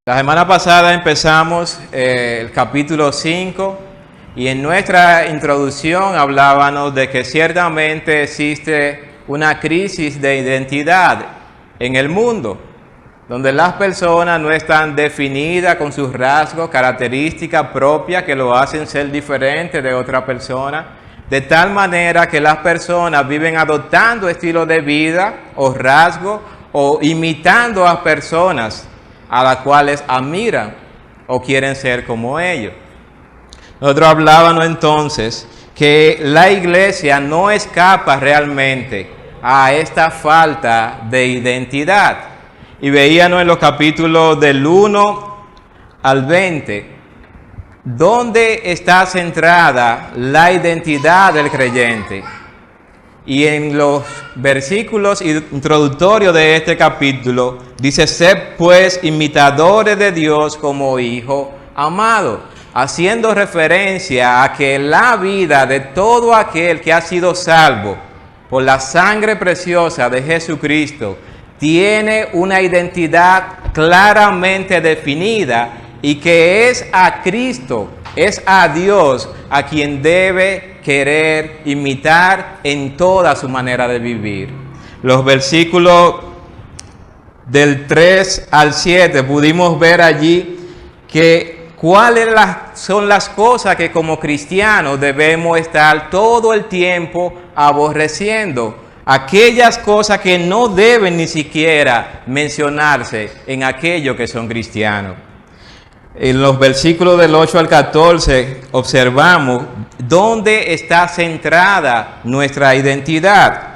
La semana pasada empezamos el capítulo 5 y en nuestra introducción hablábamos de que ciertamente existe una crisis de identidad en el mundo, donde las personas no están definidas con sus rasgos, características propias que lo hacen ser diferente de otra persona, de tal manera que las personas viven adoptando estilos de vida o rasgos o imitando a personas a las cuales admiran o quieren ser como ellos. Nosotros hablábamos entonces que la iglesia no escapa realmente a esta falta de identidad. Y veíamos en los capítulos del 1 al 20, donde está centrada la identidad del creyente. Y en los versículos introductorios de este capítulo dice: sed pues imitadores de Dios como hijo amado, haciendo referencia a que la vida de todo aquel que ha sido salvo por la sangre preciosa de Jesucristo tiene una identidad claramente definida y que es a Cristo, es a Dios a quien debe querer imitar en toda su manera de vivir. Los versículos del 3 al 7 pudimos ver allí que cuáles son las cosas que como cristianos debemos estar todo el tiempo aborreciendo. Aquellas cosas que no deben ni siquiera mencionarse en aquellos que son cristianos. En los versículos del 8 al 14 observamos dónde está centrada nuestra identidad.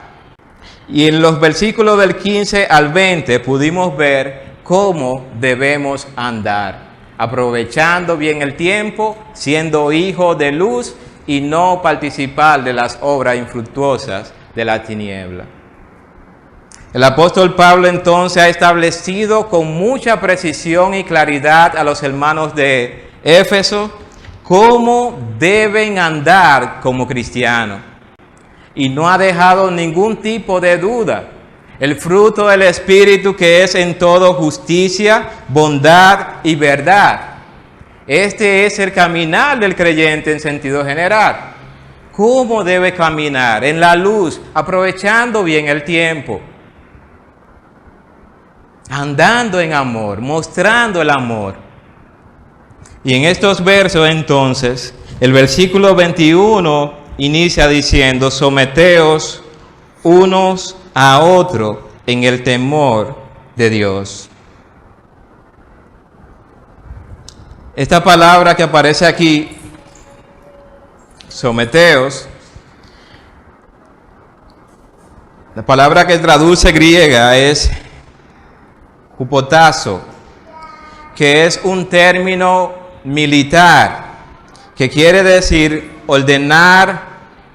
Y en los versículos del 15 al 20 pudimos ver cómo debemos andar, aprovechando bien el tiempo, siendo hijos de luz y no participar de las obras infructuosas de la tiniebla. El apóstol Pablo entonces ha establecido con mucha precisión y claridad a los hermanos de Éfeso cómo deben andar como cristianos. Y no ha dejado ningún tipo de duda. El fruto del Espíritu, que es en todo justicia, bondad y verdad. Este es el caminar del creyente en sentido general. ¿Cómo debe caminar? En la luz, aprovechando bien el tiempo. Andando en amor, mostrando el amor. Y en estos versos entonces, el versículo 21 inicia diciendo: someteos unos a otros en el temor de Dios. Esta palabra que aparece aquí, someteos, la palabra que traduce griega es hupotazo, que es un término militar, que quiere decir ordenar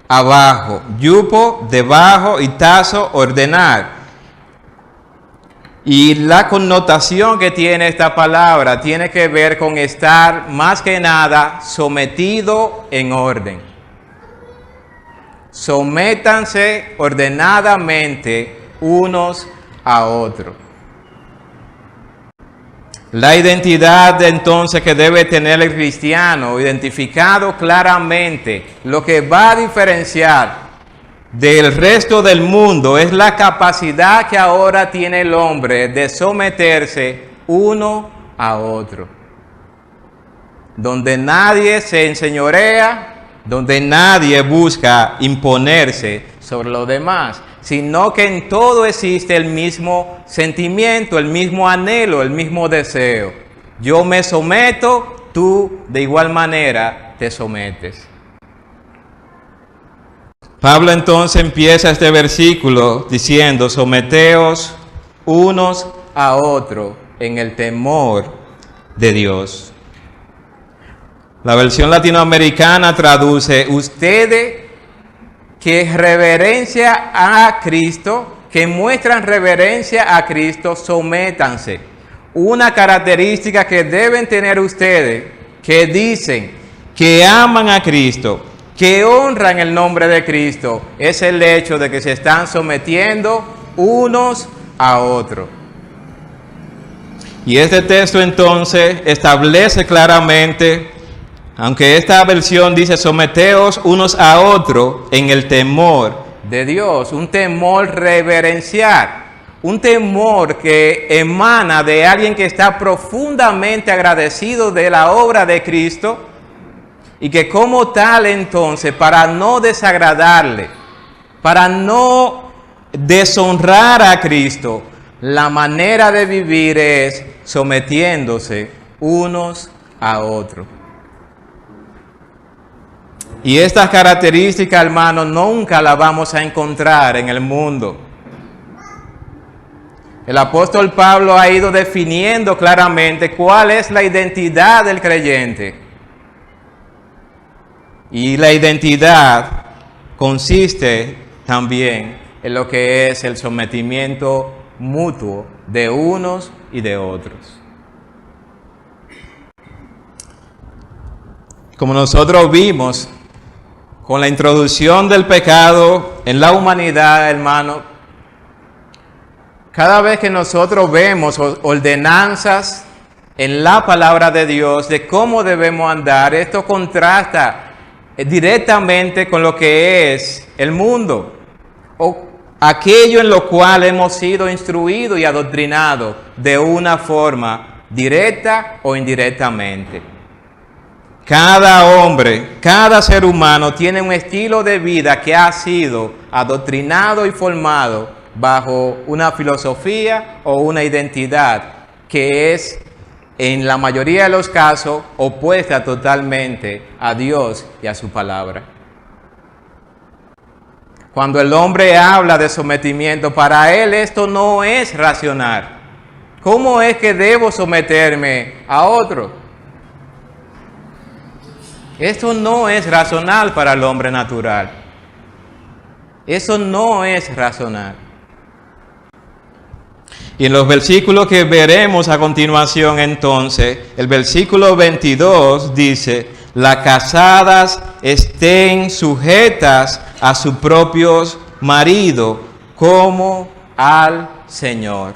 abajo, yupo, debajo, y tazo, ordenar. Y la connotación que tiene esta palabra tiene que ver con estar más que nada sometido en orden. Sométanse ordenadamente unos a otros. La identidad entonces que debe tener el cristiano, identificado claramente, lo que va a diferenciar del resto del mundo es la capacidad que ahora tiene el hombre de someterse uno a otro. Donde nadie se enseñorea, donde nadie busca imponerse sobre los demás, sino que en todo existe el mismo sentimiento, el mismo anhelo, el mismo deseo. Yo me someto, tú de igual manera te sometes. Pablo entonces empieza este versículo diciendo: someteos unos a otros en el temor de Dios. La versión latinoamericana traduce: ustedes que reverencia a Cristo, que muestran reverencia a Cristo, sométanse. Una característica que deben tener ustedes, que dicen que aman a Cristo, que honran el nombre de Cristo, es el hecho de que se están sometiendo unos a otros. Y este texto entonces establece claramente, aunque esta versión dice someteos unos a otros en el temor de Dios, un temor reverencial, un temor que emana de alguien que está profundamente agradecido de la obra de Cristo y que como tal entonces, para no desagradarle, para no deshonrar a Cristo, la manera de vivir es sometiéndose unos a otros. Y estas características, hermanos, nunca las vamos a encontrar en el mundo. El apóstol Pablo ha ido definiendo claramente cuál es la identidad del creyente. Y la identidad consiste también en lo que es el sometimiento mutuo de unos y de otros. Como nosotros vimos, con la introducción del pecado en la humanidad, hermano, cada vez que nosotros vemos ordenanzas en la palabra de Dios de cómo debemos andar, esto contrasta directamente con lo que es el mundo, o aquello en lo cual hemos sido instruidos y adoctrinados de una forma directa o indirectamente. Cada hombre, cada ser humano tiene un estilo de vida que ha sido adoctrinado y formado bajo una filosofía o una identidad que es, en la mayoría de los casos, opuesta totalmente a Dios y a su palabra. Cuando el hombre habla de sometimiento, para él esto no es racional. ¿Cómo es que debo someterme a otro? Esto no es racional para el hombre natural. Eso no es racional. Y en los versículos que veremos a continuación entonces, el versículo 22 dice: las casadas estén sujetas a sus propios maridos como al Señor.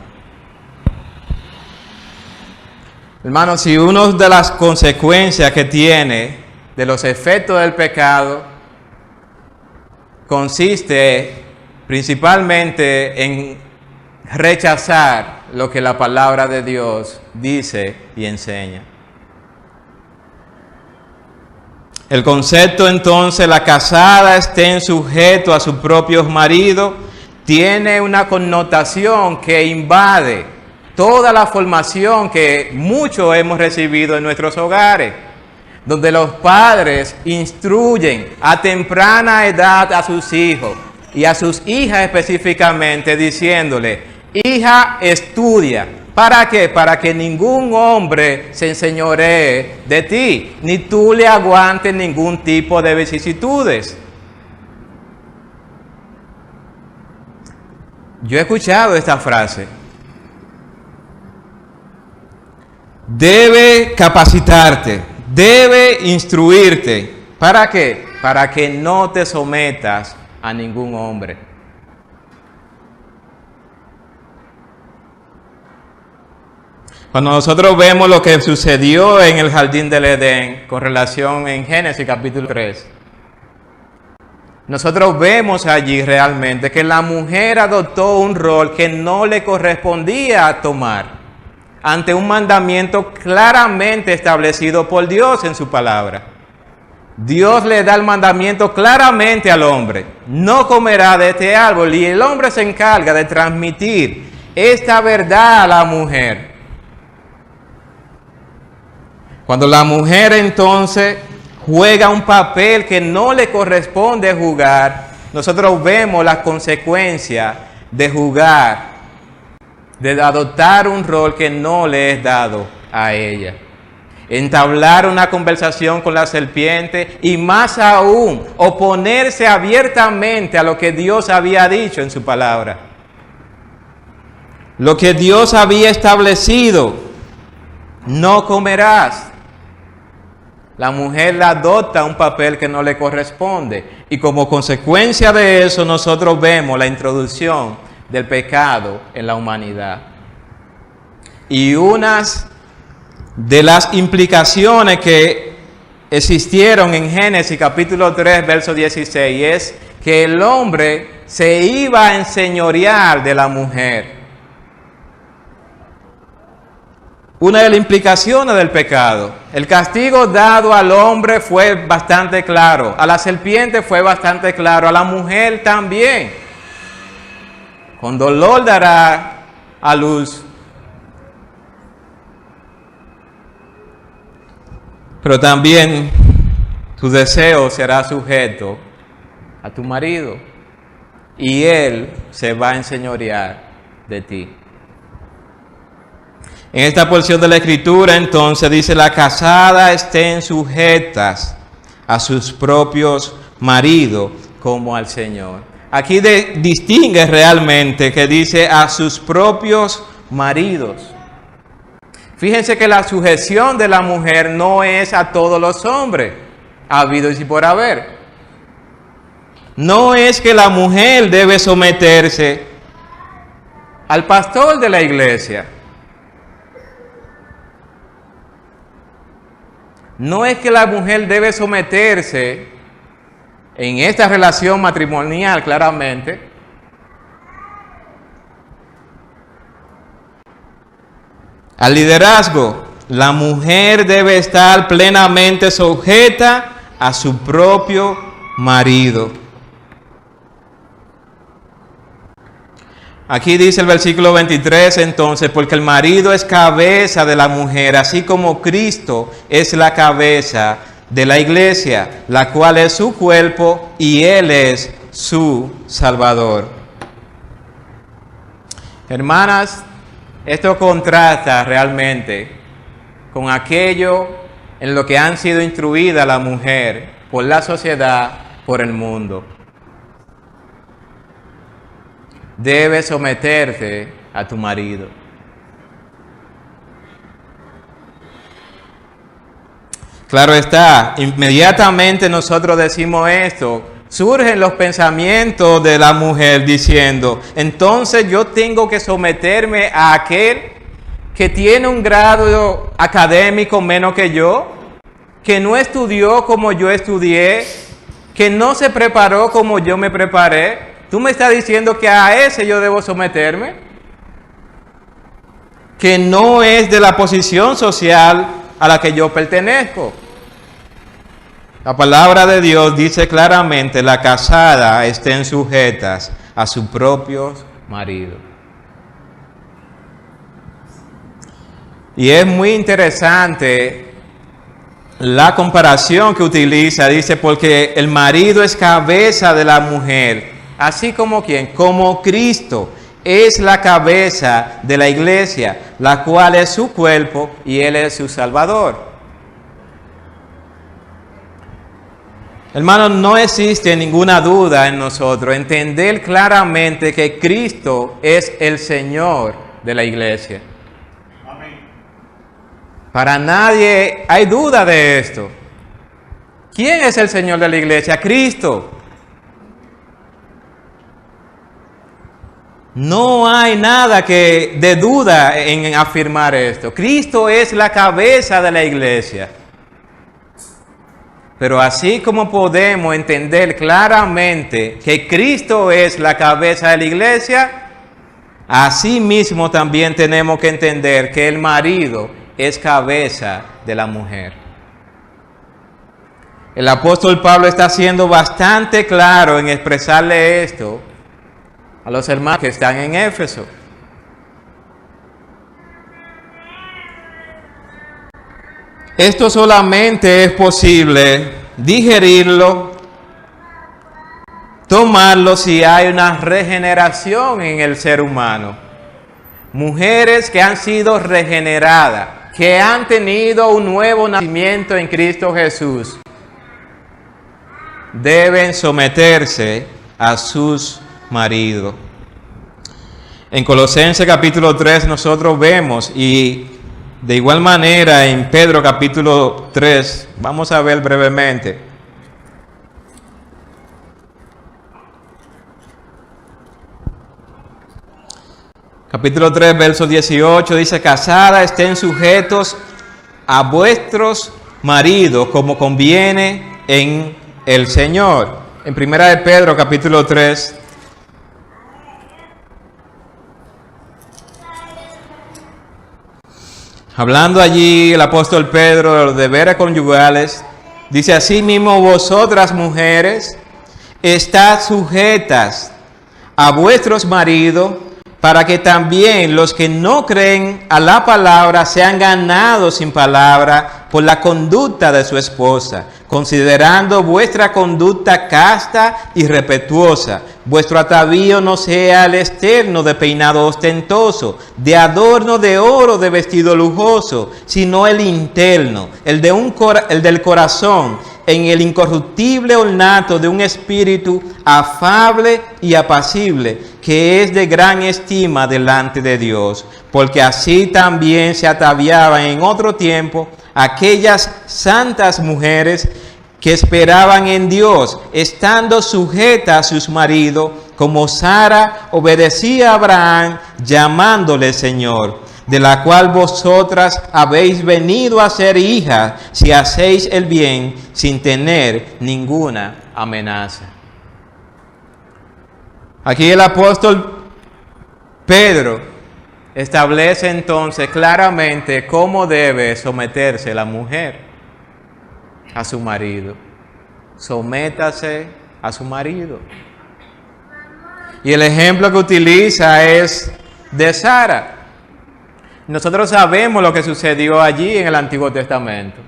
Hermanos, si una de las consecuencias que tiene de los efectos del pecado consiste principalmente en rechazar lo que la palabra de Dios dice y enseña. El concepto entonces, la casada estén sujetos a sus propios maridos, tiene una connotación que invade toda la formación que muchos hemos recibido en nuestros hogares, donde los padres instruyen a temprana edad a sus hijos y a sus hijas específicamente, diciéndole: hija, estudia. ¿Para qué? Para que ningún hombre se enseñoree de ti, ni tú le aguantes ningún tipo de vicisitudes. Yo he escuchado esta frase: debe capacitarte, debe instruirte. ¿Para qué? Para que no te sometas a ningún hombre. Cuando nosotros vemos lo que sucedió en el jardín del Edén con relación en Génesis capítulo 3, nosotros vemos allí realmente que la mujer adoptó un rol que no le correspondía a tomar ante un mandamiento claramente establecido por Dios en su palabra. Dios le da el mandamiento claramente al hombre: no comerá de este árbol, y el hombre se encarga de transmitir esta verdad a la mujer. Cuando la mujer entonces juega un papel que no le corresponde jugar, nosotros vemos las consecuencias de jugar, de adoptar un rol que no le es dado a ella. Entablar una conversación con la serpiente y más aún oponerse abiertamente a lo que Dios había dicho en su palabra. Lo que Dios había establecido: no comerás. La mujer le adopta un papel que no le corresponde, y como consecuencia de eso nosotros vemos la introducción del pecado en la humanidad. Y unas de las implicaciones que existieron en Génesis capítulo 3, verso 16, es que el hombre se iba a enseñorear de la mujer. Una de las implicaciones del pecado. El castigo dado al hombre fue bastante claro, a la serpiente fue bastante claro, a la mujer también. Con dolor dará a luz. Pero también tu deseo será sujeto a tu marido y él se va a enseñorear de ti. En esta porción de la Escritura, entonces, dice: las casadas estén sujetas a sus propios maridos como al Señor. Aquí distingue realmente que dice a sus propios maridos. Fíjense que la sujeción de la mujer no es a todos los hombres, habidos y por haber. No es que la mujer debe someterse al pastor de la iglesia. No es que la mujer debe someterse en esta relación matrimonial, claramente, al liderazgo. La mujer debe estar plenamente sujeta a su propio marido. Aquí dice el versículo 23, entonces: porque el marido es cabeza de la mujer, así como Cristo es la cabeza de la iglesia, la cual es su cuerpo y Él es su Salvador. Hermanas, esto contrasta realmente con aquello en lo que han sido instruidas la mujer por la sociedad, por el mundo. Debes someterte a tu marido. Claro está, inmediatamente nosotros decimos esto, surgen los pensamientos de la mujer diciendo: entonces yo tengo que someterme a aquel que tiene un grado académico menos que yo, que no estudió como yo estudié, que no se preparó como yo me preparé. ¿Tú me estás diciendo que a ese yo debo someterme? Que no es de la posición social a la que yo pertenezco. La palabra de Dios dice claramente: las casadas estén sujetas a sus propios maridos. Y es muy interesante la comparación que utiliza. Dice: porque el marido es cabeza de la mujer. Así como ¿quién? Como Cristo es la cabeza de la iglesia, la cual es su cuerpo y Él es su Salvador. Hermanos, no existe ninguna duda en nosotros entender claramente que Cristo es el Señor de la iglesia. Amén. Para nadie hay duda de esto. ¿Quién es el Señor de la iglesia? Cristo. No hay nada de duda en afirmar esto. Cristo es la cabeza de la iglesia. Pero así como podemos entender claramente que Cristo es la cabeza de la iglesia, así mismo también tenemos que entender que el marido es cabeza de la mujer. El apóstol Pablo está siendo bastante claro en expresarle esto a los hermanos que están en Éfeso. Esto solamente es posible digerirlo, tomarlo si hay una regeneración en el ser humano. Mujeres que han sido regeneradas, que han tenido un nuevo nacimiento en Cristo Jesús, deben someterse a sus marido. En Colosenses capítulo 3 nosotros vemos, y de igual manera en Pedro capítulo 3, vamos a ver brevemente. Capítulo 3, verso 18 dice: casadas estén sujetos a vuestros maridos como conviene en el Señor. En Primera de Pedro, capítulo 3, hablando allí el apóstol Pedro de los deberes conyugales, dice: asimismo vosotras mujeres, estad sujetas a vuestros maridos, para que también los que no creen a la palabra sean ganados sin palabra por la conducta de su esposa, considerando vuestra conducta casta y respetuosa. Vuestro atavío no sea el externo de peinado ostentoso, de adorno de oro, de vestido lujoso, sino el interno, el del corazón, en el incorruptible ornato de un espíritu afable y apacible, que es de gran estima delante de Dios, porque así también se ataviaban en otro tiempo aquellas santas mujeres que esperaban en Dios, estando sujetas a sus maridos, como Sara obedecía a Abraham, llamándole Señor, de la cual vosotras habéis venido a ser hijas, si hacéis el bien sin tener ninguna amenaza. Aquí el apóstol Pedro establece entonces claramente cómo debe someterse la mujer a su marido. Sométase a su marido. Y el ejemplo que utiliza es de Sara. Nosotros sabemos lo que sucedió allí en el Antiguo Testamento.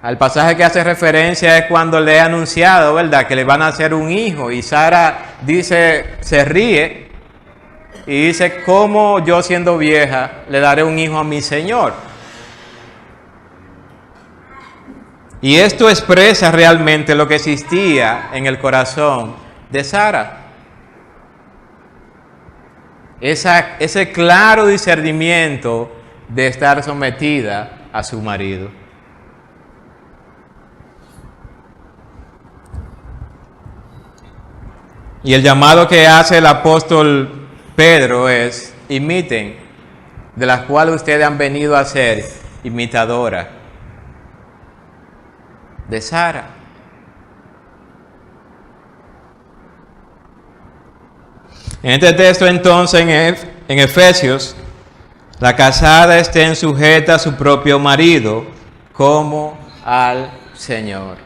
Al pasaje que hace referencia es cuando le he anunciado, ¿verdad?, que le van a hacer un hijo. Y Sara dice, se ríe y dice: ¿cómo yo siendo vieja le daré un hijo a mi Señor? Y esto expresa realmente lo que existía en el corazón de Sara. Ese claro discernimiento de estar sometida a su marido. Y el llamado que hace el apóstol Pedro es: imiten, de las cuales ustedes han venido a ser imitadoras de Sara. En este texto entonces, en Efesios, la casada estén sujeta a su propio marido como al Señor.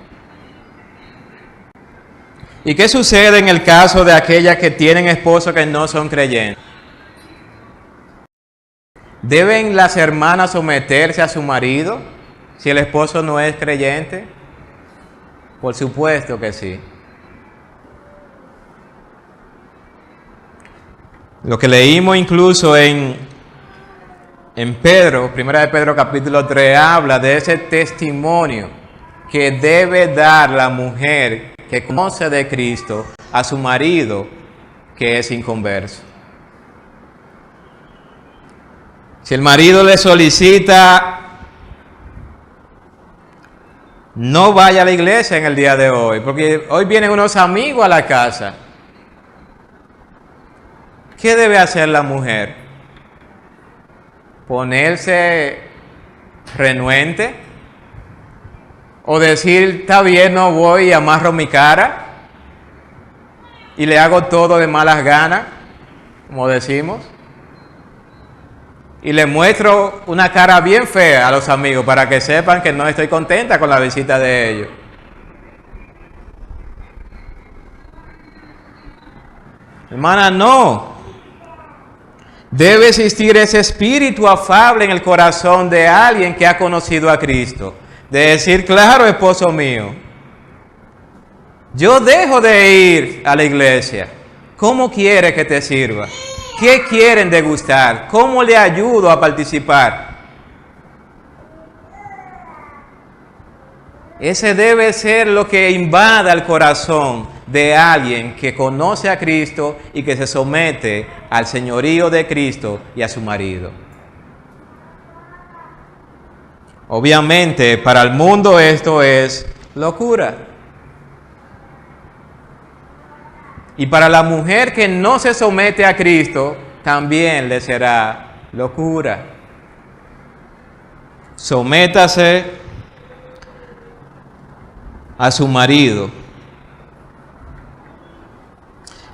¿Y qué sucede en el caso de aquellas que tienen esposos que no son creyentes? ¿Deben las hermanas someterse a su marido si el esposo no es creyente? Por supuesto que sí. Lo que leímos incluso en Pedro, Primera de Pedro capítulo 3, habla de ese testimonio que debe dar la mujer que conoce de Cristo a su marido que es inconverso. Si el marido le solicita: no vaya a la iglesia en el día de hoy, porque hoy vienen unos amigos a la casa, ¿qué debe hacer la mujer? ¿Ponerse renuente? ¿O decir: está bien, no voy y amarro mi cara y le hago todo de malas ganas, como decimos? Y le muestro una cara bien fea a los amigos para que sepan que no estoy contenta con la visita de ellos. Hermana, no. Debe existir ese espíritu afable en el corazón de alguien que ha conocido a Cristo. De decir: claro, esposo mío, yo dejo de ir a la iglesia. ¿Cómo quiere que te sirva? ¿Qué quieren degustar? ¿Cómo le ayudo a participar? Ese debe ser lo que invada el corazón de alguien que conoce a Cristo y que se somete al señorío de Cristo y a su marido. Obviamente, para el mundo esto es locura. Y para la mujer que no se somete a Cristo, también le será locura. Sométase a su marido,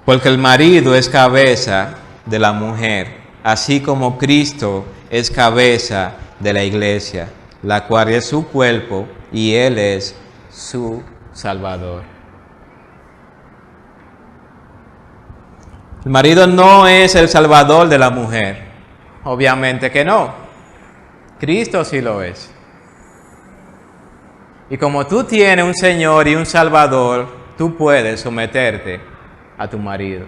porque el marido es cabeza de la mujer, así como Cristo es cabeza de la iglesia, la cual es su cuerpo y Él es su Salvador. El marido no es el Salvador de la mujer, obviamente que no. Cristo sí lo es. Y como tú tienes un Señor y un Salvador, tú puedes someterte a tu marido.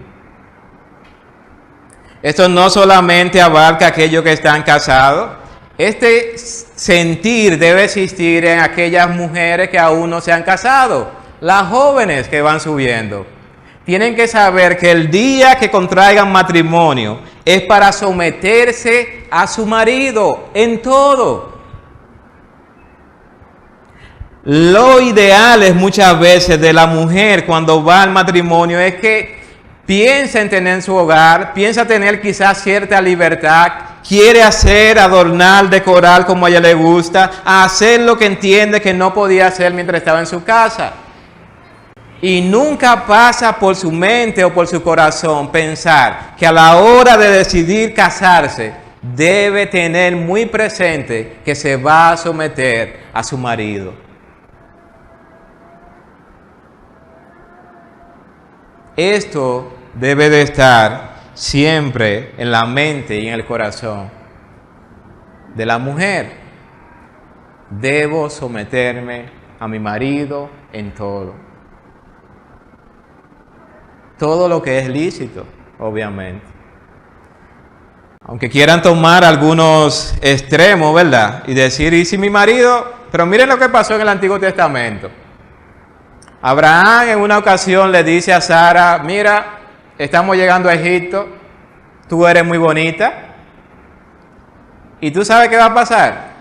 Esto no solamente abarca a aquellos que están casados. Este sentir debe existir en aquellas mujeres que aún no se han casado, las jóvenes que van subiendo. Tienen que saber que el día que contraigan matrimonio es para someterse a su marido en todo. Lo ideal es muchas veces de la mujer cuando va al matrimonio es que piensa en tener su hogar, piensa tener quizás cierta libertad, quiere hacer, adornar, decorar como a ella le gusta, hacer lo que entiende que no podía hacer mientras estaba en su casa. Y nunca pasa por su mente o por su corazón pensar que a la hora de decidir casarse debe tener muy presente que se va a someter a su marido. Esto debe de estar siempre en la mente y en el corazón de la mujer. Debo someterme a mi marido en todo. Todo lo que es lícito, obviamente. Aunque quieran tomar algunos extremos, ¿verdad? Y decir, ¿y si mi marido? Pero miren lo que pasó en el Antiguo Testamento. Abraham en una ocasión le dice a Sara, mira, estamos llegando a Egipto, tú eres muy bonita. ¿Y tú sabes qué va a pasar?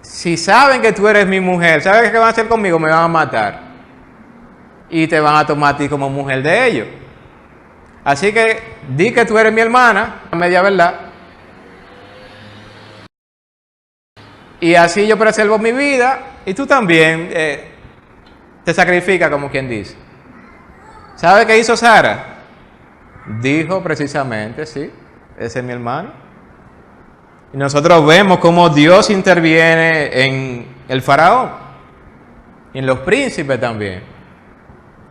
Si saben que tú eres mi mujer, ¿sabes qué van a hacer conmigo? Me van a matar. Y te van a tomar a ti como mujer de ellos. Así que di que tú eres mi hermana, a media verdad. Y así yo preservo mi vida y tú también te sacrificas, como quien dice. ¿Sabe qué hizo Sara? Dijo precisamente, sí, ese es mi hermano. Y nosotros vemos cómo Dios interviene en el faraón y en los príncipes también.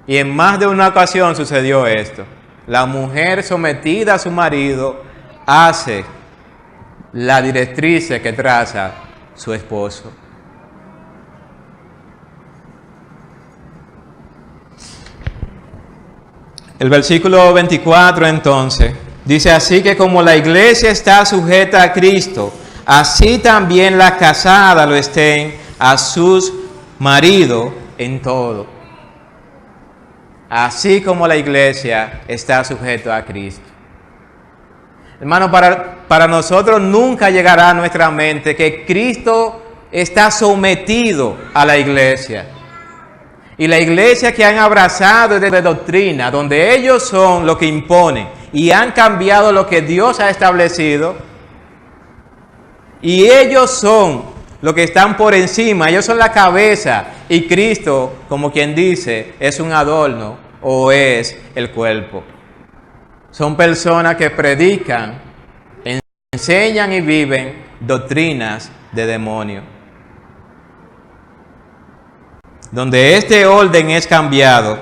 Y en más de una ocasión sucedió esto. La mujer sometida a su marido hace la directriz que traza su esposo. El versículo 24 entonces dice, así que como la iglesia está sujeta a Cristo, así también las casadas lo estén a sus maridos en todo. Así como la iglesia está sujeta a Cristo. Hermano, para nosotros nunca llegará a nuestra mente que Cristo está sometido a la iglesia. Y la iglesia que han abrazado de doctrina, donde ellos son lo que imponen y han cambiado lo que Dios ha establecido, y ellos son lo que están por encima, ellos son la cabeza, y Cristo, como quien dice, es un adorno o es el cuerpo. Son personas que predican, enseñan y viven doctrinas de demonio. Donde este orden es cambiado,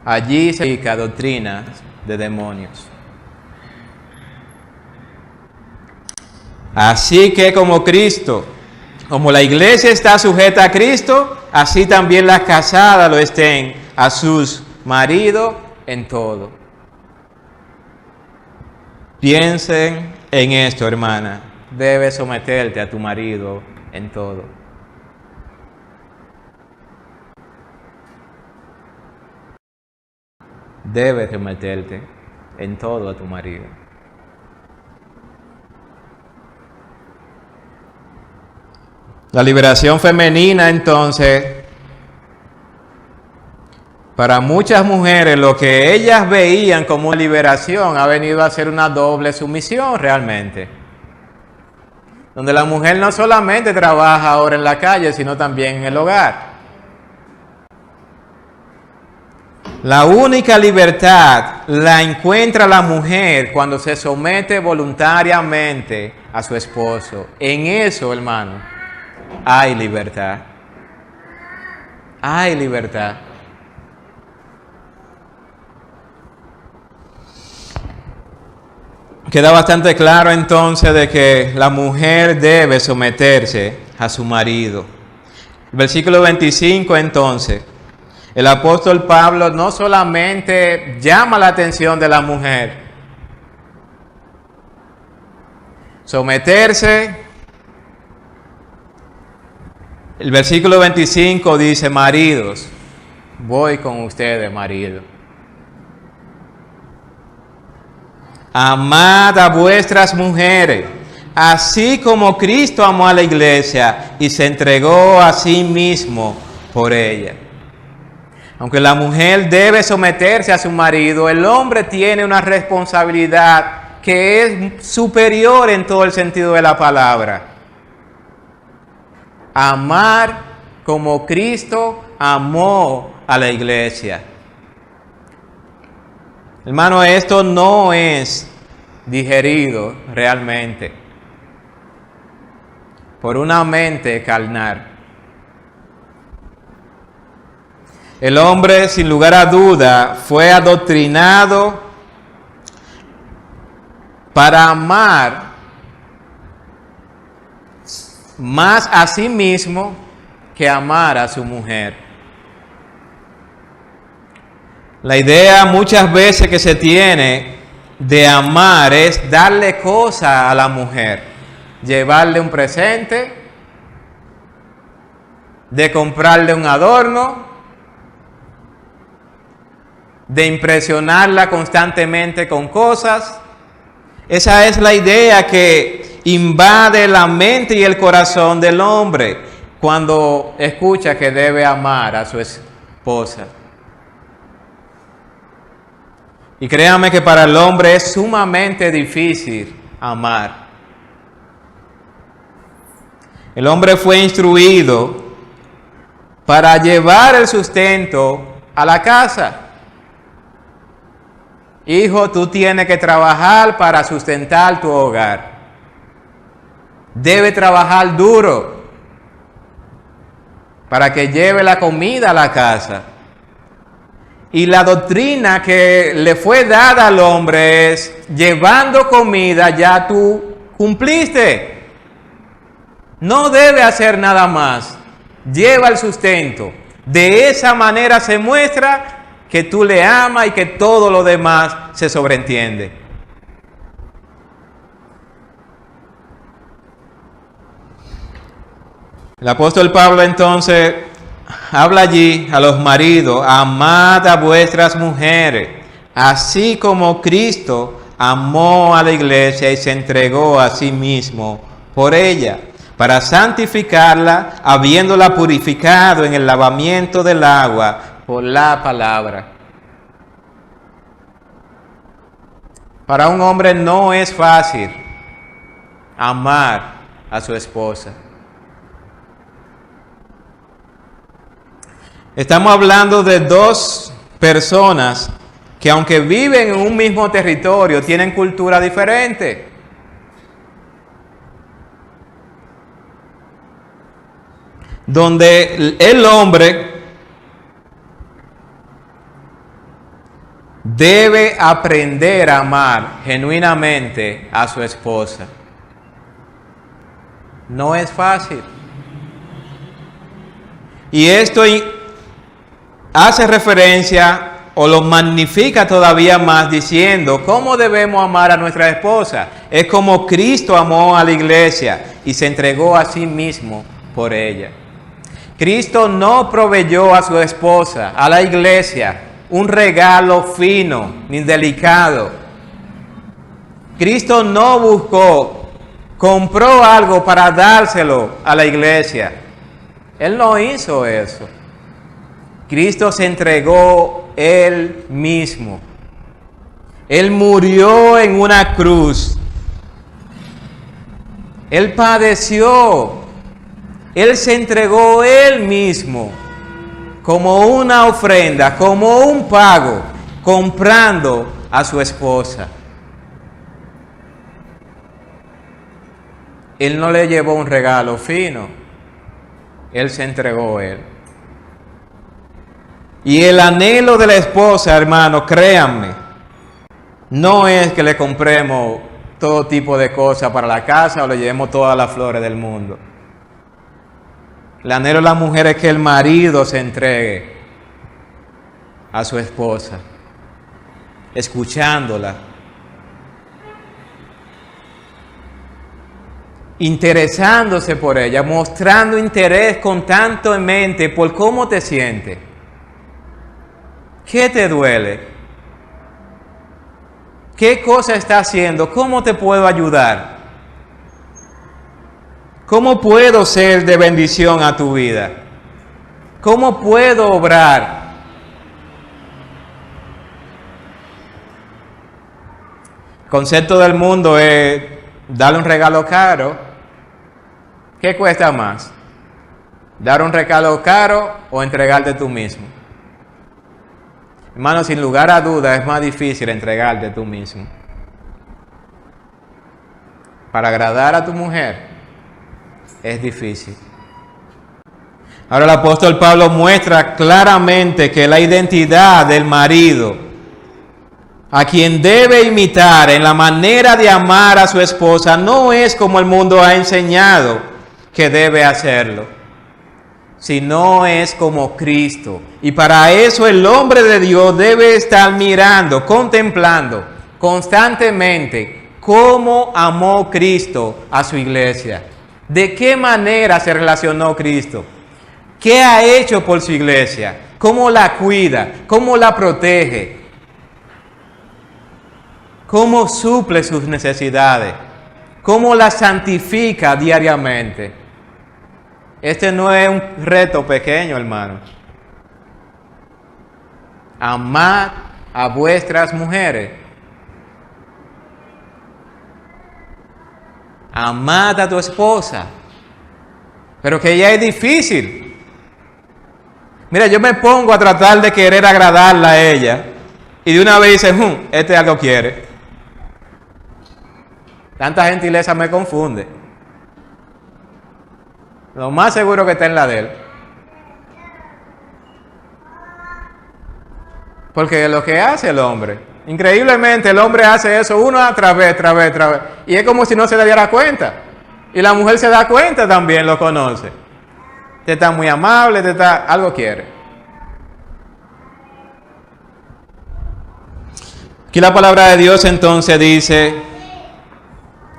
allí se aplica doctrinas de demonios. Así que como Cristo, como la iglesia está sujeta a Cristo, así también las casadas lo estén a sus maridos en todo. Piensen en esto, hermana. Debes someterte a tu marido en todo. Debes someterte en todo a tu marido. La liberación femenina, entonces, Para muchas mujeres lo que ellas veían como liberación ha venido a ser una doble sumisión realmente. Donde la mujer no solamente trabaja ahora en la calle, sino también en el hogar. La única libertad la encuentra la mujer cuando se somete voluntariamente a su esposo. En eso, hermano, hay libertad. Hay libertad. Queda bastante claro entonces de que la mujer debe someterse a su marido. Versículo 25 entonces. El apóstol Pablo no solamente llama la atención de la mujer, someterse. El versículo 25 dice, maridos, voy con ustedes, marido. Amad a vuestras mujeres, así como Cristo amó a la iglesia y se entregó a sí mismo por ella. Aunque la mujer debe someterse a su marido, el hombre tiene una responsabilidad que es superior en todo el sentido de la palabra. Amar como Cristo amó a la iglesia. Hermano, esto no es digerido realmente por una mente carnal. El hombre, sin lugar a duda, fue adoctrinado para amar más a sí mismo que amar a su mujer. La idea muchas veces que se tiene de amar es darle cosas a la mujer, llevarle un presente, de comprarle un adorno, de impresionarla constantemente con cosas. Esa es la idea que invade la mente y el corazón del hombre cuando escucha que debe amar a su esposa. Y créanme que para el hombre es sumamente difícil amar. El hombre fue instruido para llevar el sustento a la casa. Hijo, tú tienes que trabajar para sustentar tu hogar. Debe trabajar duro para que lleve la comida a la casa. Y la doctrina que le fue dada al hombre es, llevando comida ya tú cumpliste. No debe hacer nada más. Lleva el sustento. De esa manera se muestra que tú le amas y que todo lo demás se sobreentiende. El apóstol Pablo entonces habla allí a los maridos, amad a vuestras mujeres, así como Cristo amó a la iglesia y se entregó a sí mismo por ella, para santificarla, habiéndola purificado en el lavamiento del agua por la palabra. Para un hombre no es fácil amar a su esposa. Estamos hablando de dos personas que, aunque viven en un mismo territorio, tienen cultura diferente. Donde el hombre debe aprender a amar genuinamente a su esposa. No es fácil. Y esto hace referencia o lo magnifica todavía más diciendo cómo debemos amar a nuestra esposa. Es como Cristo amó a la iglesia y se entregó a sí mismo por ella. Cristo no proveyó a su esposa, a la iglesia, un regalo fino ni delicado. Cristo no compró algo para dárselo a la iglesia. Él no hizo eso. Cristo se entregó Él mismo. Él murió en una cruz. Él padeció. Él se entregó Él mismo como una ofrenda, como un pago, comprando a su esposa. Él no le llevó un regalo fino. Él se entregó Él. Y el anhelo de la esposa, hermano, créanme, no es que le compremos todo tipo de cosas para la casa o le llevemos todas las flores del mundo. El anhelo de la mujer es que el marido se entregue a su esposa, escuchándola, interesándose por ella, mostrando interés constantemente por cómo te sientes. ¿Qué te duele? ¿Qué cosa está haciendo? ¿Cómo te puedo ayudar? ¿Cómo puedo ser de bendición a tu vida? ¿Cómo puedo obrar? El concepto del mundo es darle un regalo caro. ¿Qué cuesta más? ¿Dar un regalo caro o entregarte tú mismo? Hermano, sin lugar a dudas es más difícil entregarte tú mismo. Para agradar a tu mujer es difícil. Ahora el apóstol Pablo muestra claramente que la identidad del marido, a quien debe imitar en la manera de amar a su esposa, no es como el mundo ha enseñado que debe hacerlo, sino es como Cristo. Y para eso el hombre de Dios debe estar mirando, contemplando constantemente cómo amó Cristo a su iglesia. ¿De qué manera se relacionó Cristo? ¿Qué ha hecho por su iglesia? ¿Cómo la cuida? ¿Cómo la protege? ¿Cómo suple sus necesidades? ¿Cómo la santifica diariamente? Este no es un reto pequeño, hermano. Amad a vuestras mujeres. Amad a tu esposa. Pero que ya es difícil. Mira, yo me pongo a tratar de querer agradarla a ella. Y de una vez dice, este algo quiere. Tanta gentileza me confunde. Lo más seguro que está en la de él. Porque lo que hace el hombre, increíblemente el hombre hace eso una tras vez. Y es como si no se le diera cuenta. Y la mujer se da cuenta también, lo conoce. Te está muy amable, algo quiere. Aquí la palabra de Dios entonces dice: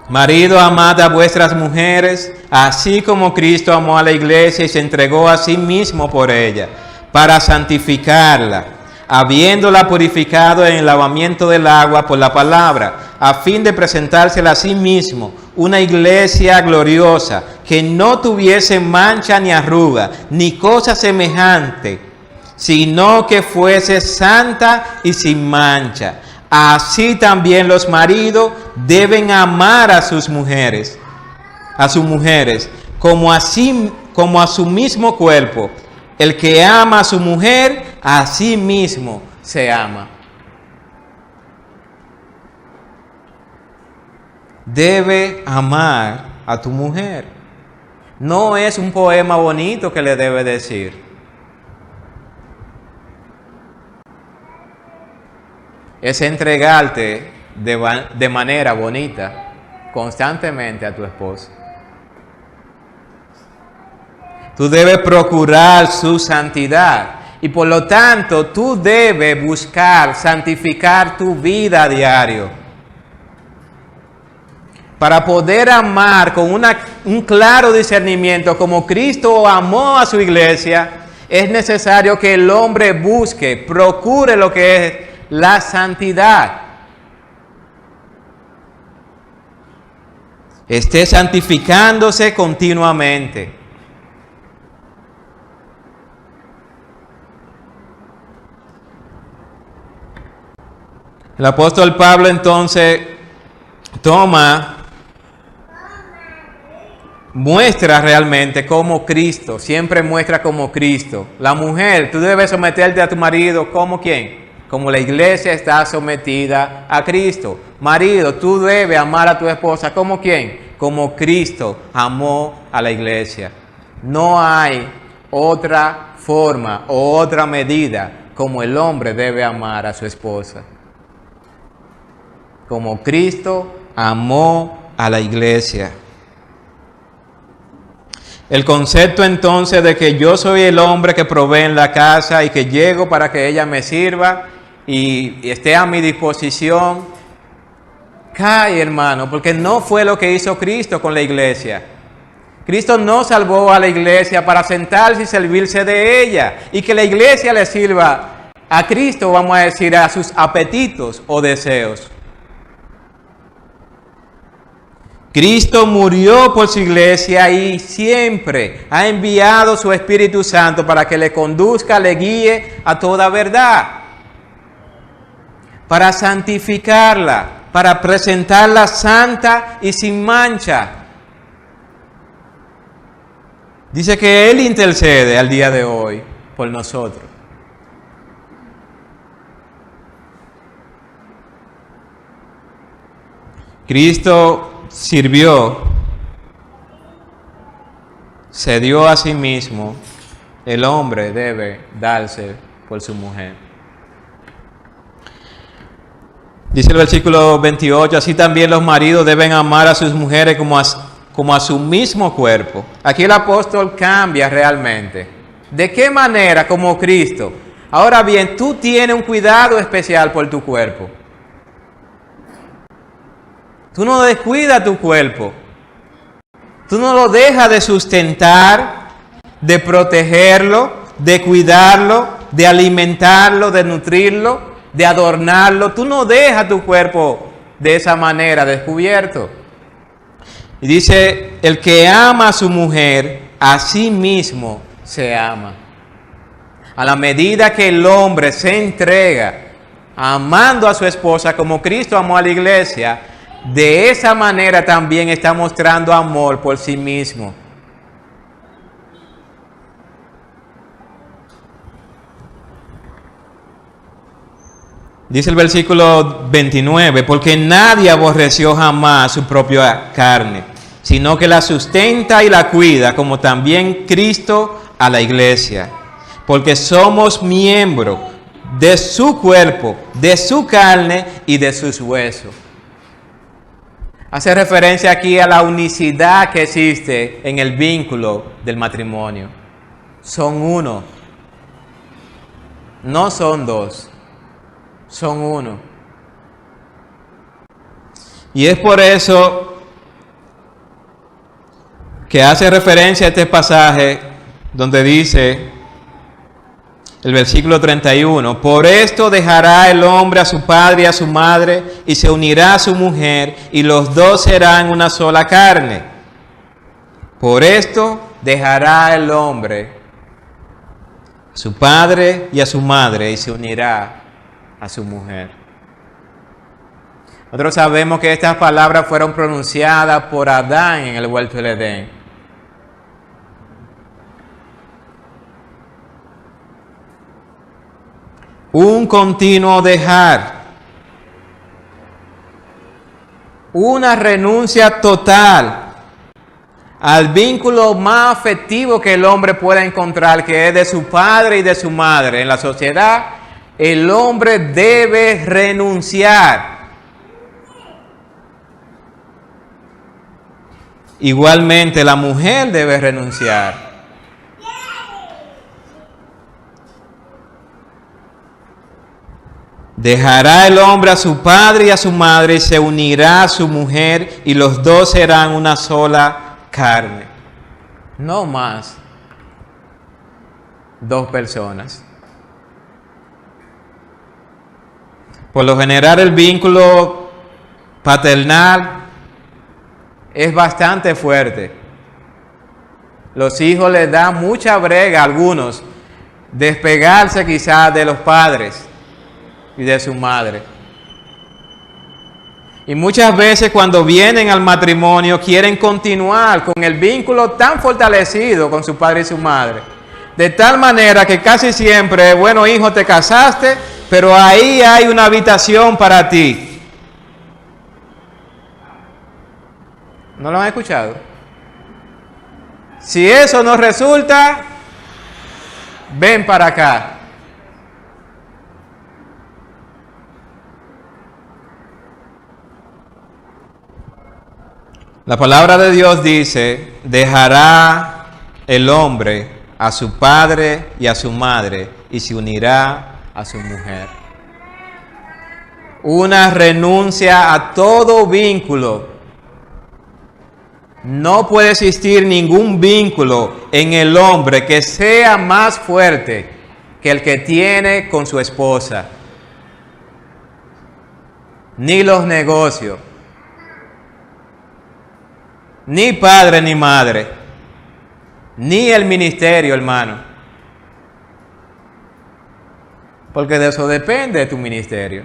marido, amad a vuestras mujeres, así como Cristo amó a la iglesia y se entregó a sí mismo por ella, para santificarla, habiéndola purificado en el lavamiento del agua por la palabra, a fin de presentársela a sí mismo, una iglesia gloriosa, que no tuviese mancha ni arruga, ni cosa semejante, sino que fuese santa y sin mancha. Así también los maridos deben amar a sus mujeres, como a su mismo cuerpo. El que ama a su mujer, a sí mismo se ama. Debe amar a tu mujer. No es un poema bonito que le debe decir. Es entregarte de manera bonita constantemente a tu esposo. Tú debes procurar su santidad y por lo tanto tú debes buscar santificar tu vida a diario. Para poder amar con un claro discernimiento como Cristo amó a su iglesia, es necesario que el hombre procure lo que es la santidad. Esté santificándose continuamente. El apóstol Pablo entonces muestra realmente como Cristo, siempre muestra como Cristo. La mujer, tú debes someterte a tu marido como ¿quién? Como la iglesia está sometida a Cristo. Marido, tú debes amar a tu esposa como ¿quién? Como Cristo amó a la iglesia. No hay otra forma o otra medida como el hombre debe amar a su esposa. Como Cristo amó a la iglesia. El concepto entonces de que yo soy el hombre que provee en la casa y que llego para que ella me sirva y esté a mi disposición, cae, hermano, porque no fue lo que hizo Cristo con la iglesia. Cristo no salvó a la iglesia para sentarse y servirse de ella y que la iglesia le sirva a Cristo, vamos a decir, a sus apetitos o deseos. Cristo murió por su iglesia y siempre ha enviado su Espíritu Santo para que le conduzca, le guíe a toda verdad, para santificarla, para presentarla santa y sin mancha. Dice que Él intercede al día de hoy por nosotros. Cristo sirvió, se dio a sí mismo, el hombre debe darse por su mujer. Dice el versículo 28, así también los maridos deben amar a sus mujeres como a su mismo cuerpo. Aquí el apóstol cambia realmente. ¿De qué manera? Como Cristo. Ahora bien, tú tienes un cuidado especial por tu cuerpo. Tú no descuidas tu cuerpo. Tú no lo dejas de sustentar, de protegerlo, de cuidarlo, de alimentarlo, de nutrirlo, de adornarlo. Tú no dejas tu cuerpo de esa manera descubierto. Y dice, el que ama a su mujer, a sí mismo se ama. A la medida que el hombre se entrega amando a su esposa como Cristo amó a la iglesia, de esa manera también está mostrando amor por sí mismo. Dice el versículo 29, porque nadie aborreció jamás su propia carne, sino que la sustenta y la cuida, como también Cristo a la iglesia. Porque somos miembros de su cuerpo, de su carne y de sus huesos. Hace referencia aquí a la unicidad que existe en el vínculo del matrimonio. Son uno. No son dos. Son uno. Y es por eso que hace referencia a este pasaje donde dice el versículo 31, por esto dejará el hombre a su padre y a su madre y se unirá a su mujer y los dos serán una sola carne. Por esto dejará el hombre a su padre y a su madre y se unirá a su mujer. Nosotros sabemos que estas palabras fueron pronunciadas por Adán en el huerto del Edén. Un continuo dejar, una renuncia total al vínculo más afectivo que el hombre pueda encontrar, que es de su padre y de su madre. En la sociedad, el hombre debe renunciar. Igualmente, la mujer debe renunciar. Dejará el hombre a su padre y a su madre y se unirá a su mujer y los dos serán una sola carne. No más dos personas. Por lo general el vínculo paternal es bastante fuerte. Los hijos les dan mucha brega a algunos despegarse quizás de los padres y de su madre. Y muchas veces cuando vienen al matrimonio quieren continuar con el vínculo tan fortalecido con su padre y su madre. De tal manera que casi siempre, bueno, hijo, te casaste, pero ahí hay una habitación para ti. ¿No lo han escuchado? Si eso no resulta, ven para acá. La palabra de Dios dice, dejará el hombre a su padre y a su madre y se unirá a su mujer. Una renuncia a todo vínculo. No puede existir ningún vínculo en el hombre que sea más fuerte que el que tiene con su esposa. Ni los negocios. Ni padre ni madre, ni el ministerio, hermano. Porque de eso depende tu ministerio.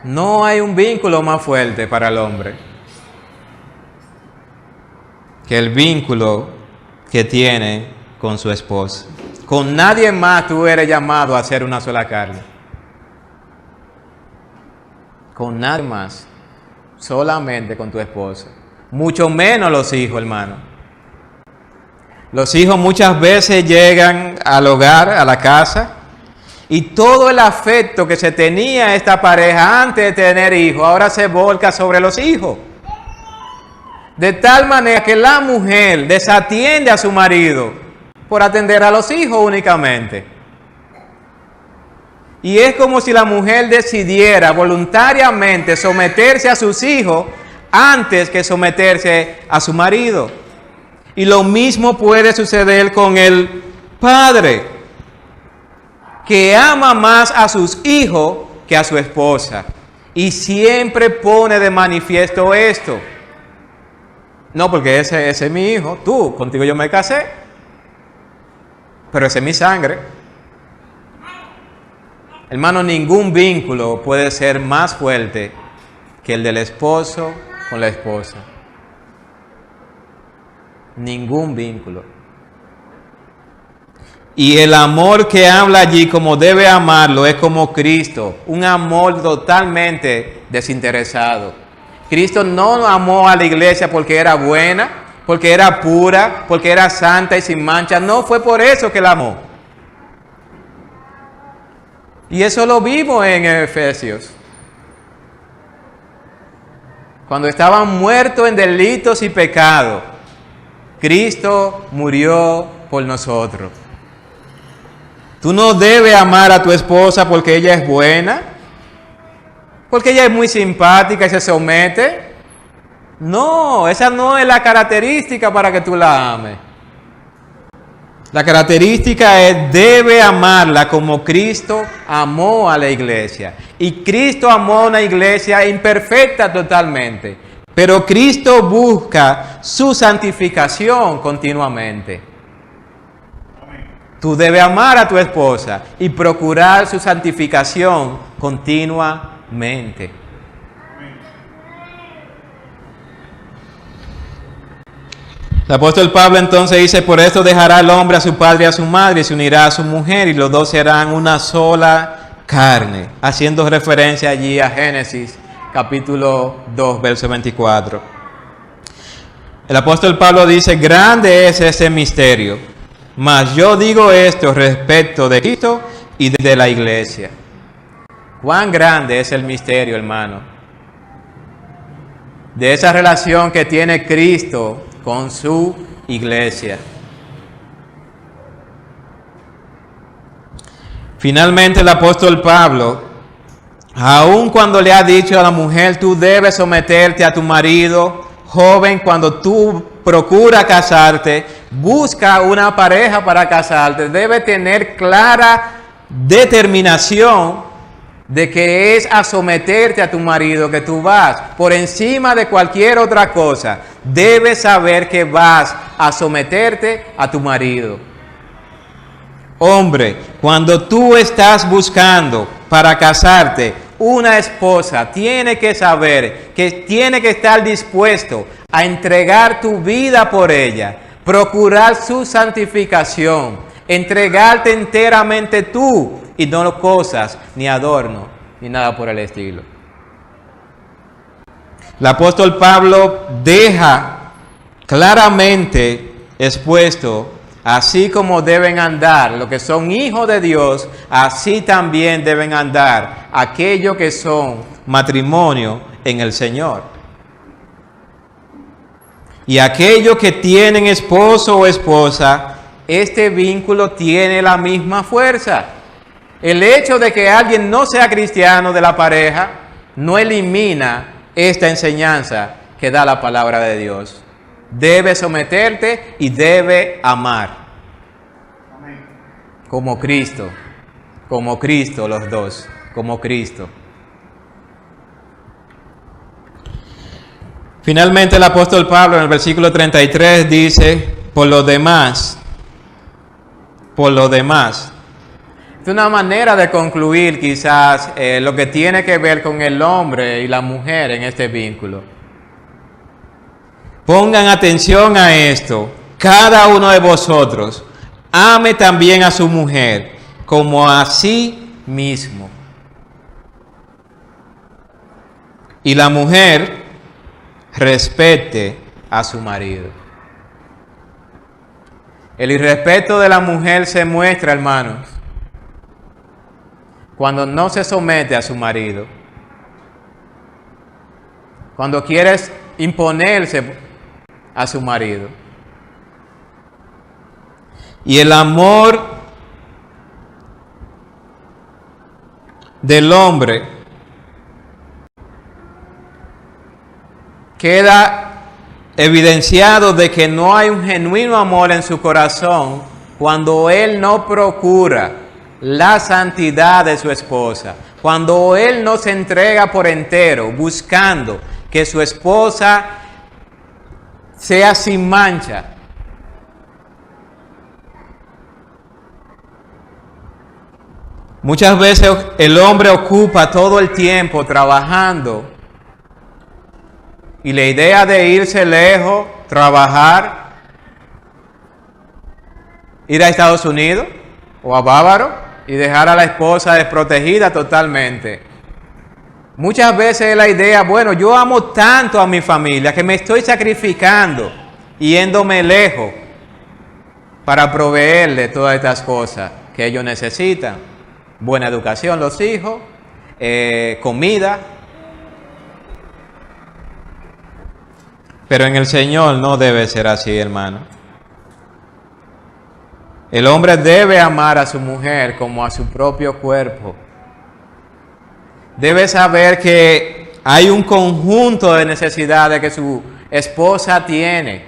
No hay un vínculo más fuerte para el hombre que el vínculo que tiene con su esposa. Con nadie más tú eres llamado a ser una sola carne. Con nadie más, solamente con tu esposa. Mucho menos los hijos, hermano. Los hijos muchas veces llegan al hogar, a la casa, y todo el afecto que se tenía esta pareja antes de tener hijos, ahora se volca sobre los hijos. De tal manera que la mujer desatiende a su marido por atender a los hijos únicamente. Y es como si la mujer decidiera voluntariamente someterse a sus hijos antes que someterse a su marido. Y lo mismo puede suceder con el padre, que ama más a sus hijos que a su esposa. Y siempre pone de manifiesto esto. No, porque ese es mi hijo, tú, contigo yo me casé, pero ese es mi sangre. Hermano, ningún vínculo puede ser más fuerte que el del esposo con la esposa. Ningún vínculo. Y el amor que habla allí, como debe amarlo, es como Cristo. Un amor totalmente desinteresado. Cristo no amó a la iglesia porque era buena, porque era pura, porque era santa y sin mancha. No fue por eso que la amó. Y eso lo vimos en Efesios. Cuando estaban muertos en delitos y pecados, Cristo murió por nosotros. Tú no debes amar a tu esposa porque ella es buena, porque ella es muy simpática y se somete. No, esa no es la característica para que tú la ames. La característica es, debe amarla como Cristo amó a la iglesia. Y Cristo amó a una iglesia imperfecta totalmente. Pero Cristo busca su santificación continuamente. Tú debes amar a tu esposa y procurar su santificación continuamente. El apóstol Pablo entonces dice, por esto dejará el hombre a su padre y a su madre y se unirá a su mujer y los dos serán una sola carne. Haciendo referencia allí a Génesis capítulo 2, verso 24. El apóstol Pablo dice, grande es ese misterio, mas yo digo esto respecto de Cristo y de la iglesia. ¿Cuán grande es el misterio, hermano? De esa relación que tiene Cristo con su iglesia. Finalmente el apóstol Pablo, aun cuando le ha dicho a la mujer, tú debes someterte a tu marido, joven, cuando tú procuras casarte, busca una pareja para casarte, debe tener clara determinación de que es a someterte a tu marido que tú vas, por encima de cualquier otra cosa. Debes saber que vas a someterte a tu marido. Hombre, cuando tú estás buscando para casarte una esposa, tiene que saber que tiene que estar dispuesto a entregar tu vida por ella, procurar su santificación, entregarte enteramente tú y no cosas, ni adorno, ni nada por el estilo. El apóstol Pablo deja claramente expuesto, así como deben andar los que son hijos de Dios, así también deben andar aquellos que son matrimonio en el Señor. Y aquellos que tienen esposo o esposa, este vínculo tiene la misma fuerza. El hecho de que alguien no sea cristiano de la pareja no elimina esta enseñanza que da la palabra de Dios. Debe someterte y debe amar. Como Cristo los dos, como Cristo. Finalmente el apóstol Pablo en el versículo 33 dice, por lo demás. Es una manera de concluir quizás lo que tiene que ver con el hombre y la mujer en este vínculo. Pongan atención a esto. Cada uno de vosotros ame también a su mujer como a sí mismo. Y la mujer respete a su marido. El irrespeto de la mujer se muestra, hermanos, cuando no se somete a su marido. Cuando quieres imponerse a su marido. Y el amor del hombre queda evidenciado de que no hay un genuino amor en su corazón cuando él no procura la santidad de su esposa, cuando él no se entrega por entero buscando que su esposa sea sin mancha. Muchas veces el hombre ocupa todo el tiempo trabajando y la idea de irse lejos, trabajar, ir a Estados Unidos o a Bávaro y dejar a la esposa desprotegida totalmente. Muchas veces es la idea, bueno, yo amo tanto a mi familia que me estoy sacrificando, yéndome lejos para proveerle todas estas cosas que ellos necesitan. Buena educación, los hijos, comida. Pero en el Señor no debe ser así, hermano. El hombre debe amar a su mujer como a su propio cuerpo. Debe saber que hay un conjunto de necesidades que su esposa tiene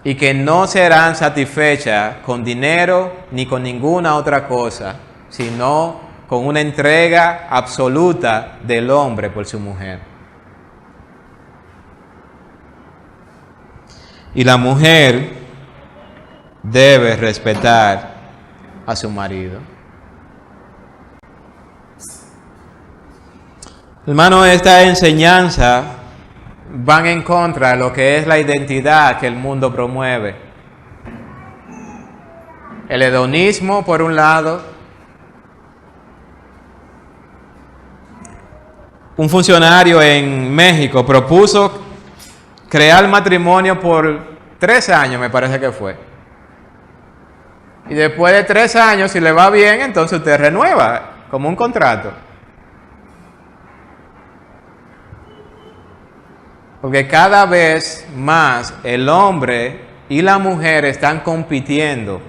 y que no serán satisfechas con dinero ni con ninguna otra cosa, sino con una entrega absoluta del hombre por su mujer. Y la mujer debe respetar a su marido. Hermano, esta enseñanza van en contra de lo que es la identidad que el mundo promueve. El hedonismo, por un lado. Un funcionario en México propuso crear matrimonio por 3 años, me parece que fue. Y después de 3 años, si le va bien, entonces usted renueva como un contrato. Porque cada vez más el hombre y la mujer están compitiendo,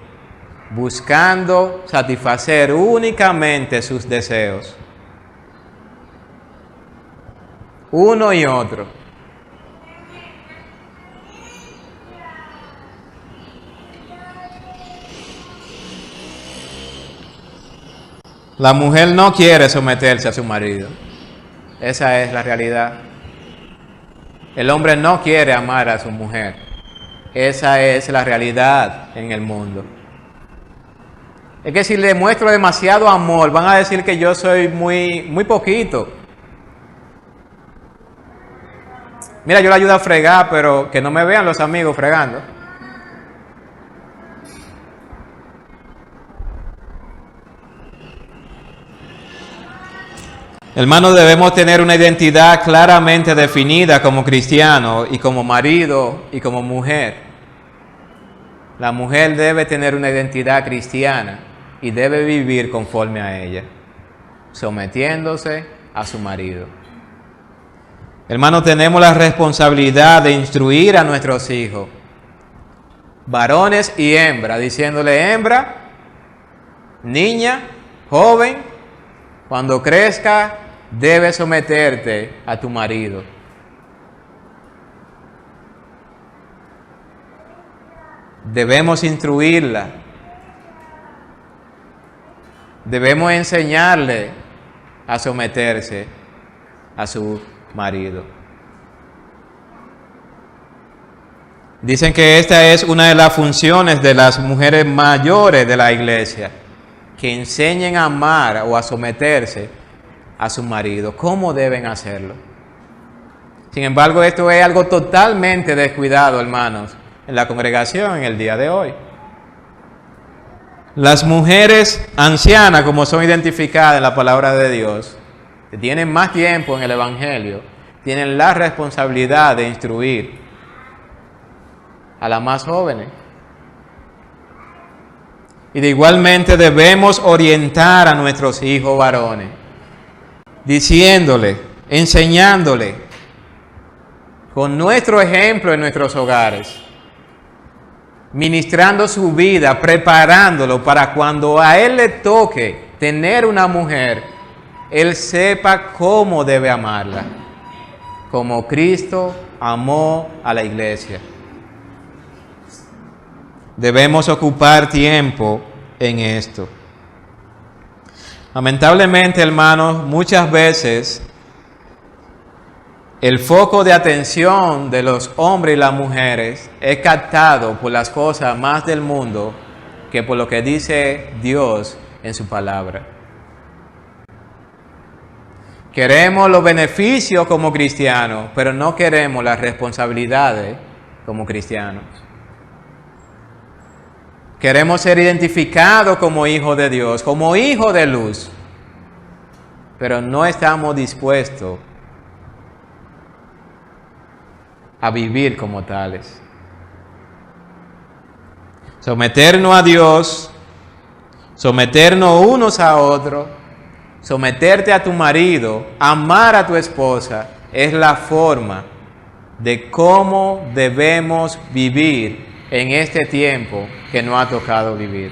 buscando satisfacer únicamente sus deseos. Uno y otro. La mujer no quiere someterse a su marido. Esa es la realidad. El hombre no quiere amar a su mujer. esa es la realidad en el mundo. Es que si le muestro demasiado amor, van a decir que yo soy muy poquito. Mira, yo le ayudo a fregar, pero que no me vean los amigos fregando. Hermanos, debemos tener una identidad claramente definida como cristiano y como marido y como mujer. La mujer debe tener una identidad cristiana y debe vivir conforme a ella, sometiéndose a su marido. Hermanos, tenemos la responsabilidad de instruir a nuestros hijos, varones y hembras, diciéndole: hembra, niña, joven, cuando crezca, debes someterte a tu marido. Debemos instruirla. Debemos enseñarle a someterse a su marido. Dicen que esta es una de las funciones de las mujeres mayores de la iglesia, que enseñen a amar o a someterse a su marido. ¿Cómo deben hacerlo? Sin embargo, esto es algo totalmente descuidado, hermanos, en la congregación en el día de hoy. Las mujeres ancianas, como son identificadas en la palabra de Dios, que tienen más tiempo en el Evangelio, tienen la responsabilidad de instruir a las más jóvenes. Y de igualmente debemos orientar a nuestros hijos varones, diciéndole, enseñándole, con nuestro ejemplo en nuestros hogares, ministrando su vida, preparándolo para cuando a él le toque tener una mujer, él sepa cómo debe amarla, como Cristo amó a la iglesia. Debemos ocupar tiempo en esto. Lamentablemente, hermanos, muchas veces el foco de atención de los hombres y las mujeres es captado por las cosas más del mundo que por lo que dice Dios en su palabra. Queremos los beneficios como cristianos, pero no queremos las responsabilidades como cristianos. Queremos ser identificados como hijos de Dios, como hijos de luz, pero no estamos dispuestos a vivir como tales. Someternos a Dios, someternos unos a otros, someterte a tu marido, amar a tu esposa, es la forma de cómo debemos vivir en este tiempo que nos ha tocado vivir.